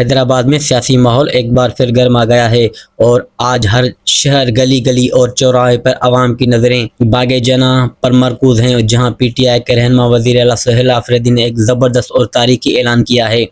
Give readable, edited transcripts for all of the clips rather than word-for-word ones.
حیدرآباد میں سیاسی ماحول ایک بار پھر گرما گیا ہے اور آج ہر شہر گلی گلی اور چوراہے پر عوام کی نظریں باغ جناح پر مرکوز ہیں، جہاں پی ٹی آئی کے رہنما وزیر اعلیٰ سہیل آفریدی نے ایک زبردست اور تاریخی اعلان کیا ہے۔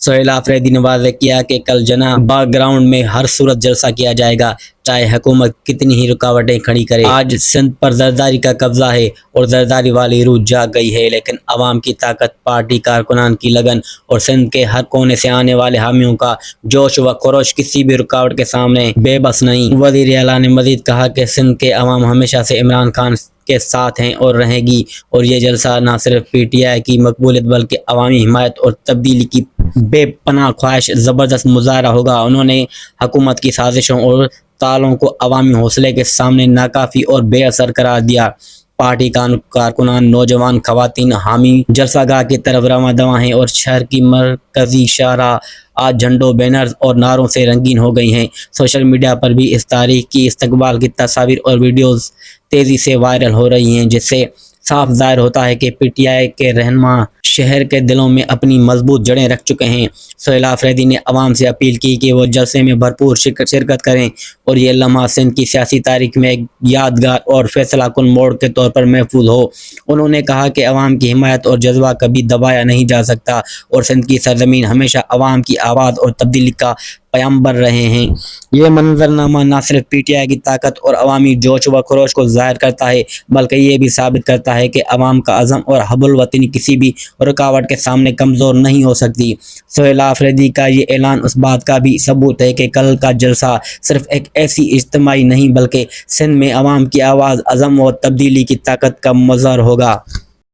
سہیل آفریدی نے واضح کیا کہ کل جناح باغ گراؤنڈ میں ہر صورت جلسہ کیا جائے گا، چاہے حکومت کتنی ہی رکاوٹیں کھڑی کرے۔ آج سندھ پر زرداری کا قبضہ ہے اور زرداری والی روح جاگ گئی ہے، لیکن عوام کی طاقت، پارٹی کارکنان کی لگن اور سندھ کے ہر کونے سے آنے والے حامیوں کا جوش و خروش کسی بھی رکاوٹ کے سامنے بے بس نہیں۔ وزیر اعلیٰ نے مزید کہا کہ سندھ کے عوام ہمیشہ سے عمران خان کے ساتھ ہیں اور رہیں گی، اور یہ جلسہ نہ صرف پی ٹی آئی کی مقبولیت بلکہ عوامی حمایت اور تبدیلی کی بے پناہ خواہش زبردست مظاہرہ ہوگا۔ انہوں نے حکومت کی سازشوں اور تالوں کو عوامی حوصلے کے سامنے ناکافی اور بے اثر قرار دیا۔ پارٹی کارکنان، نوجوان، خواتین، حامی جلسہ گاہ کی طرف رواں دواں ہیں اور شہر کی مرکزی شاہراہ آج جھنڈوں، بینرز اور نعروں سے رنگین ہو گئی ہیں۔ سوشل میڈیا پر بھی اس تاریخ کی استقبال کی تصاویر اور ویڈیوز تیزی سے وائرل ہو رہی ہیں، جس سے صاف ظاہر ہوتا ہے کہ پی ٹی آئی کے رہنما شہر کے دلوں میں اپنی مضبوط جڑیں رکھ چکے ہیں۔ سہیل آفریدی نے عوام سے اپیل کی کہ وہ جلسے میں بھرپور شرکت کریں اور یہ لمحہ سندھ کی سیاسی تاریخ میں ایک یادگار اور فیصلہ کن موڑ کے طور پر محفوظ ہو۔ انہوں نے کہا کہ عوام کی حمایت اور جذبہ کبھی دبایا نہیں جا سکتا اور سندھ کی سرزمین ہمیشہ عوام کی آواز اور تبدیلی کا پیامبر رہے ہیں۔ یہ منظرنامہ نہ صرف پی ٹی آئی کی طاقت اور عوامی جوش و خروش کو ظاہر کرتا ہے، بلکہ یہ بھی ثابت کرتا ہے کہ عوام کا عزم اور حب الوطنی کسی بھی رکاوٹ کے سامنے کمزور نہیں ہو سکتی۔ سہیل آفریدی کا یہ اعلان اس بات کا بھی ثبوت ہے کہ کل کا جلسہ صرف ایک ایسی اجتماعی نہیں بلکہ سندھ میں عوام کی آواز، عزم اور تبدیلی کی طاقت کا مظہر ہوگا۔